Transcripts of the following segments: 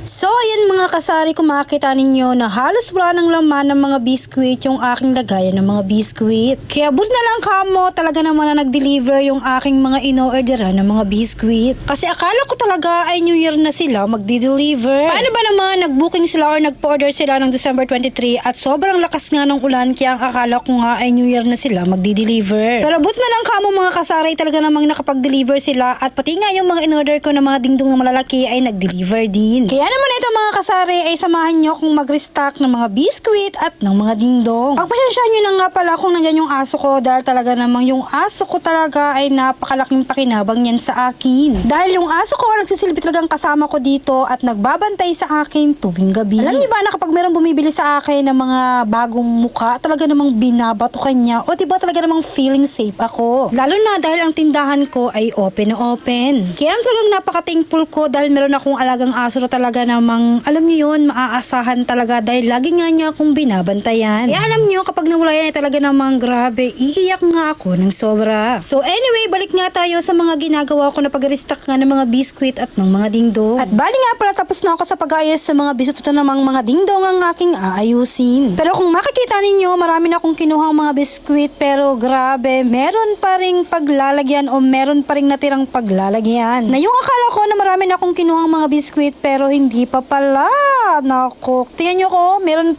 So ayan mga kasari, kung makikita ninyo na halos wala ng laman ng mga biskwit yung aking lagayan ng mga biskwit. Kaya buti na lang kamo talaga naman na nag-deliver yung aking mga ino-orderan ng mga biskwit. Kasi akala ko talaga ay New Year na sila magdi-deliver. Paano ba naman nag-booking sila or nag-order sila ng December 23 at sobrang lakas nga ng ulan kaya ang akala ko nga ay New Year na sila magdi-deliver. Pero buti na lang kamo mga kasari, talaga namang nakapag-deliver sila at pati nga yung mga in-order ko ng mga dingdong na malalaki ay nag-deliver din. Kaya naman ito mga kasari ay samahan nyo kung mag-restock ng mga biskwit at ng mga dingdong. Pagpasensya nyo na nga pala kung nandyan yung aso ko dahil talaga namang yung aso ko talaga ay napakalaking pakinabang yan sa akin. Dahil yung aso ko nagsisilbi talagang kasama ko dito at nagbabantay sa akin tuwing gabi. Alam niyo ba na kapag meron bumibili sa akin ng mga bagong muka, talaga namang binabato kanya o diba talaga namang feeling safe ako. Lalo na dahil ang tindahan ko ay open na open. Kaya talagang napaka-thankful ko dahil meron akong alagang aso na talaga namang, alam niyo yun, maaasahan talaga dahil lagi nga niya akong binabantayan. Kaya alam niyo, kapag nawala yan ay talaga namang grabe, iiyak nga ako ng sobra. So anyway, balik nga tayo sa mga ginagawa ko na pag-restock nga ng mga biskwit at ng mga dingdong. At bali nga pala, tapos na ako sa pag-ayos sa mga biskwit at namang mga dingdong ang aking aayusin. Pero kung makikita ninyo, marami na akong kinuhang mga biskwit pero grabe, meron pa ring paglalagyan o meron pa ring natirang paglalagyan. Na yung akala ko na marami na akong kinuhang mga biskwit pero hindi pa pala. Nako, tingnan nyo ko, meron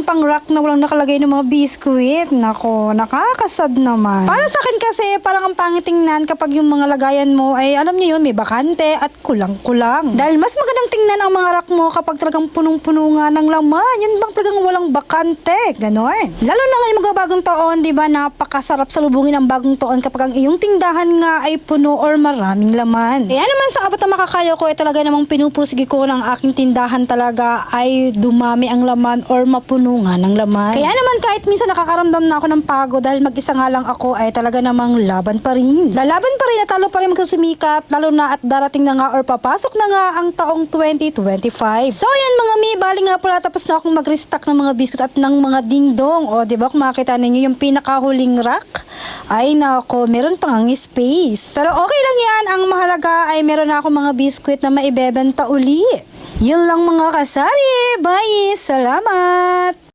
pang rack na walang nakalagay ng mga biskwit. Nako, nakakasad naman. Para sa akin kasi, parang ang pangit tingnan kapag yung mga lagayan mo ay, alam niyo yun, may bakante at kulang-kulang. Dahil mas magandang tingnan ang mga rack mo kapag talagang punong-puno nga ng laman. Yan bang talagang walang bakante. Ganon. Lalo na ngayong magbabagong taon, di ba, napakasarap salubungin ang bagong taon kapag ang iyong tindahan nga ay puno or maraming laman. Kaya naman sa abot na makakaya ko ay talaga namang pinupusigi ko ng aking tindahan talaga ay dumami ang laman or puno nga ng laman. Kaya naman kahit minsan nakakaramdam na ako ng pagod dahil mag-isa nga lang ako ay talaga namang laban pa rin. Lalaban pa rin at talo pa rin magsusumikap lalo na at darating na nga or papasok na nga ang taong 2025. So yan mga mi, bali nga pala tapos na akong mag-restock ng mga biscuit at ng mga dingdong. O diba kung makita ninyo yung pinakahuling rack? Ay nako, meron pang ang space. Pero okay lang yan, ang mahalaga ay meron na ako mga biscuit na maibebenta uli. Yun lang mga kasari. Bye! Salamat!